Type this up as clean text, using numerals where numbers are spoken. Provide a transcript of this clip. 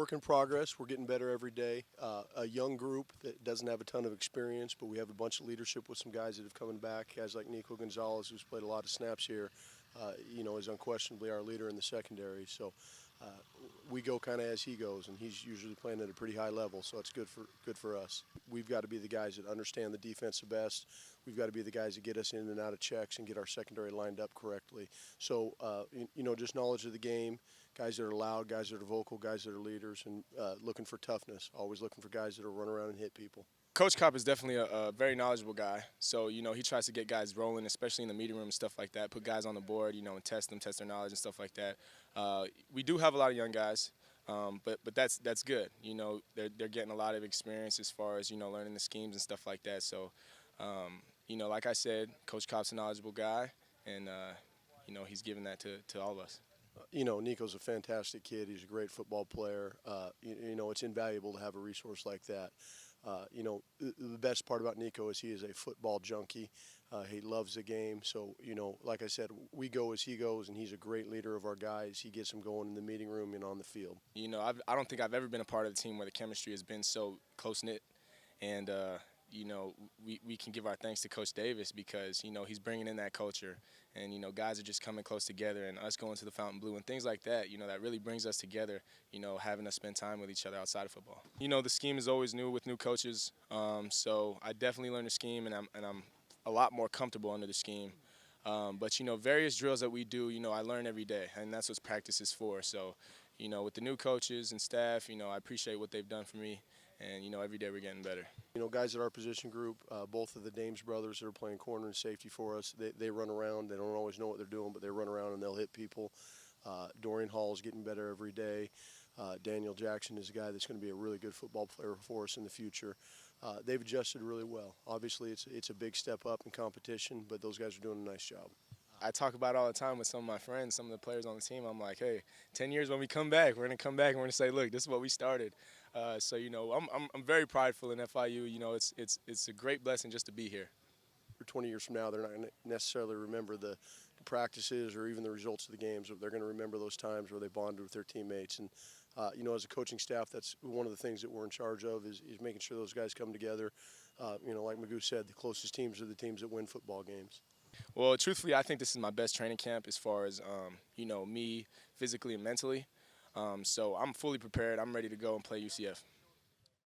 work in progress. We're getting better every day. A young group that doesn't have a ton of experience, but we have a bunch of leadership with some guys that have come back. Guys like Niko Gonzalez, who's played a lot of snaps here, is unquestionably our leader in the secondary. So we go kind of as he goes, and he's usually playing at a pretty high level, so it's good for us. We've got to be the guys that understand the defense the best. We've got to be the guys that get us in and out of checks and get our secondary lined up correctly. So, just knowledge of the game, guys that are loud, guys that are vocal, guys that are leaders, and looking for toughness, always looking for guys that will run around and hit people. Coach Copp is definitely a very knowledgeable guy. So, he tries to get guys rolling, especially in the meeting room and stuff like that, put guys on the board, and test their knowledge and stuff like that. We do have a lot of young guys, but that's good. They're getting a lot of experience as far as, learning the schemes and stuff like that. So, like I said, Coach Copp's a knowledgeable guy, and, he's giving that to all of us. Niko's a fantastic kid. He's a great football player. It's invaluable to have a resource like that. The best part about Niko is he is a football junkie. He loves the game. So, like I said, we go as he goes, and he's a great leader of our guys. He gets them going in the meeting room and on the field. I don't think I've ever been a part of a team where the chemistry has been so close-knit. And, we can give our thanks to Coach Davis because, he's bringing in that culture. And, guys are just coming close together, and us going to the Fountain Blue and things like that, that really brings us together, having us spend time with each other outside of football. The scheme is always new with new coaches, so I definitely learned the scheme, and I'm a lot more comfortable under the scheme. But, various drills that we do, I learn every day, and that's what practice is for. So, with the new coaches and staff, I appreciate what they've done for me. And, every day we're getting better. Guys at our position group, both of the Dames brothers that are playing corner and safety for us, they run around. They don't always know what they're doing, but they run around and they'll hit people. Dorian Hall is getting better every day. Daniel Jackson is a guy that's going to be a really good football player for us in the future. They've adjusted really well. Obviously, it's a big step up in competition, but those guys are doing a nice job. I talk about it all the time with some of my friends, some of the players on the team. I'm like, hey, 10 years when we come back, we're going to come back and we're going to say, look, this is what we started. So, I'm very prideful in FIU. It's a great blessing just to be here. 20 years from now, they're not going to necessarily remember the practices or even the results of the games, but they're going to remember those times where they bonded with their teammates. And, as a coaching staff, that's one of the things that we're in charge of is making sure those guys come together. Like Magoo said, the closest teams are the teams that win football games. Well, truthfully, I think this is my best training camp as far as, me physically and mentally. So I'm fully prepared. I'm ready to go and play UCF.